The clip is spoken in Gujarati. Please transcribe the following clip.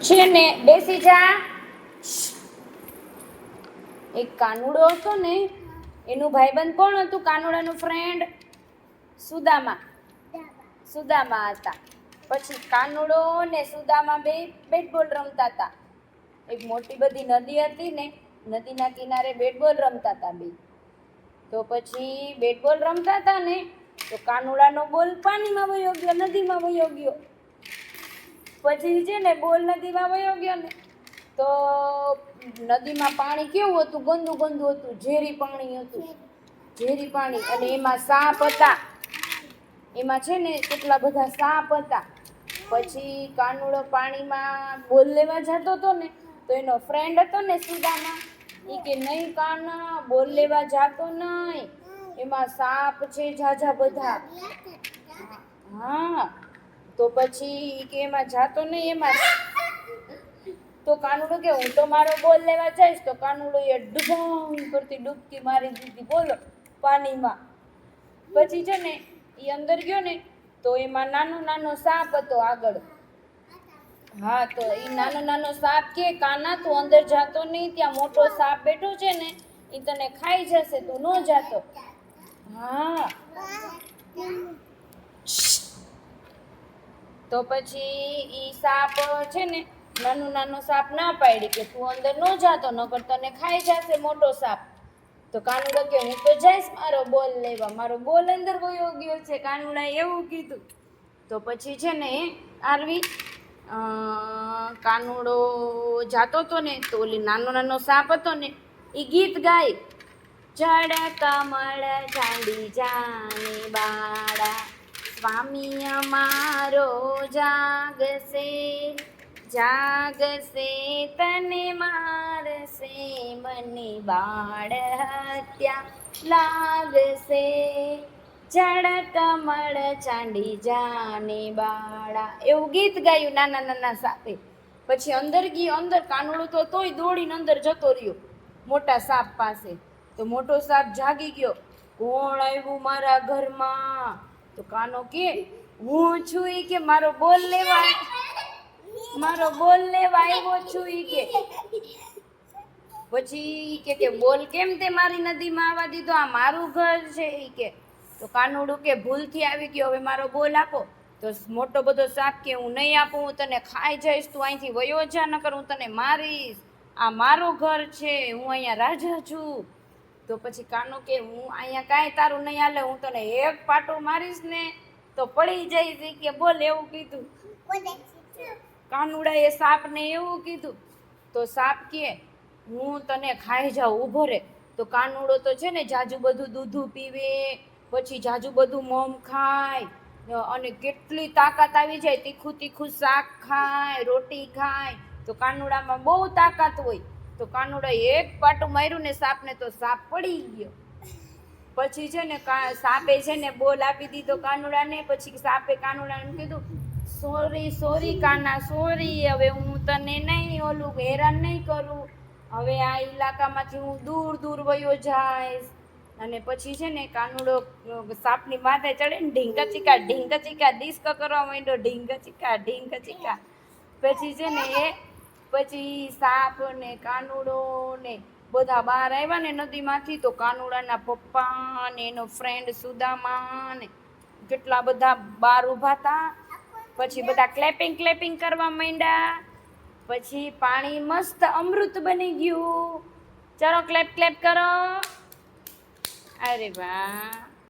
છે ને બેસી જા. એક કાનુડો હતો ને, એનું ભાઈબંધ કોણ હતું? કાનુડાનું ફ્રેન્ડ સુદામા. સુદામા હતા. પછી કાનુડો ને સુદામા બે બેટ બોલ રમતા હતા. એક મોટી બધી નદી હતી ને, નદીના કિનારે બેટ બોલ રમતા હતા બે. તો પછી બેટ બોલ રમતા હતા ને, તો કાનુડાનો બોલ પાણીમાં વયો ગયો, નદીમાં વયો ગયો. પછી છે ને બોલ નદીમાં વયો ગયો ને, તો નદીમાં પાણી કેવું હતું? ગંદુ ગંદુ હતું, ઝેરી પાણી હતું, ઝેરી પાણી. અને એમાં સાપ હતા, એમાં છે ને કેટલા બધા સાપ હતા. પછી કાનુડો પાણીમાં બોલ લેવા જતો હતો ને, તો એનો ફ્રેન્ડ હતો ને સુદામા, એ કે નહીં કાના, બોલ લેવા જાતો નહીં, એમાં સાપ છે ઝાઝા બધા. હા, તો પછી કે એમાં જાતો નહીં, એમાં. તો કાનુડો કે હું તો મારો બોલ લેવા જઈશ. તો કાનુડો એ ડૂબાંગ કરતી ડૂબકી મારી દીધી, બોલો, પાણીમાં. પછી છે ને એ અંદર ગયો ને, તો એમાં નાનો નાનો સાપ હતો આગળ. હા, તો એ નાનો નાનો સાપ કે કાના તું અંદર જાતો નહીં, ત્યાં મોટો સાપ બેઠો છે ને, એ તને ખાઈ જશે, તું ન જાતો. હા, તો પછી ઈ સાપ છે ને, નાનો નાનો સાપ ના પાડી કે તું અંદર ન જાતો, નકર તને ખાઈ જશે મોટો સાપ. તો કાનુડો કે હું તો જઈશ મારો બોલ લેવા, મારો બોલ અંદર વયો ગયો છે, કાનુડાએ એવું કીધું. તો પછી છે ને આરવી કાનુડો જાતો હતો ને, તો ઓલી નાનો નાનો સાપ હતો ને, એ ગીત ગાય, જડ કમળ ચાંદી જાને બાળા, સ્વામી અમારો જાગશે, જાગશે તને મારશે, મને બાળ હત્યા લાગશે, જડ કમળ ચાંદી જાને બાળા. એવું ગીત ગાયું નાના નાના સાપે. પછી અંદર ગઈ, અંદર કાનુડો તો તોય દોડીને અંદર જતો રહ્યો મોટા સાપ પાસે. તો મોટો સાપ જાગી ગયો, કોણ આવ્યું મારા ઘરમાં? તો કાનો કે હું છું. ઈ કે મારો બોલ લેવા, મારો બોલ લેવા આવ્યો છું. ઈ કે પછી કે બોલ કેમ તે મારી નદીમાં આવવા દીધો? આ મારું ઘર છે. ઈ કે તો કાનુડું કે ભૂલથી આવી ગયો, હવે મારો બોલ આપો. તો મોટો બધો સાપ કે હું નહીં આપું, હું તને ખાઈ જઈશ, તું અહીંથી વયો જા, નકર હું તને મારીશ, આ મારું ઘર છે, હું અહીંયા રાજા છું. તો પછી કાનો કે હું અહીંયા કાંઈ તારું નહીં હાલે, હું તને એક પાટો મારીશ ને તો પડી જઈશ. કે બોલ એવું કીધું કાનુડાએ સાપને, એવું કીધું. તો સાપ કે હું તને ખાઈ જાઉં, ઊભો રે. તો કાનુડો તો છે ને જાજુ બધું દૂધું પીવે, પછી જાજુ બધું મોમ ખાય, અને કેટલી તાકાત આવી જાય, તીખું તીખું શાક ખાય, રોટી ખાય. તો કાનુડામાં બહુ તાકાત હોય. તો કાનુડાએ એક પાટું માર્યું ને સાપને, તો સાપ પડી ગયો. પછી છે ને સાપે છે ને બોલ આપી દીધો કાનુડાને. પછી સાપે કાનુડાને કીધું સોરી સોરી કાના, સોરી, હવે હું તને નહીં ઓલું હેરાન નહીં કરું, હવે આ ઇલાકામાંથી હું દૂર દૂર વયો જઈશ. અને પછી છે ને કાનુડો સાપની માથે ચડે ને ઢીંકા ચીકા ડિસ્કો કરવા માંડ્યો, ઢીંકા ચીકા. પછી છે ને પછી સાપ ને કાનુડો ને બધા બહાર આવ્યા ને નદીમાંથી. તો કાનુડાના પપ્પા ને એનો ફ્રેન્ડ સુદામા ને કેટલા બધા બહાર ઊભા હતા. પછી બધા ક્લેપિંગ કરવા માંડ્યા. પછી પાણી મસ્ત અમૃત બની ગયું. ચલો ક્લેપ કરો. અરે વાહ.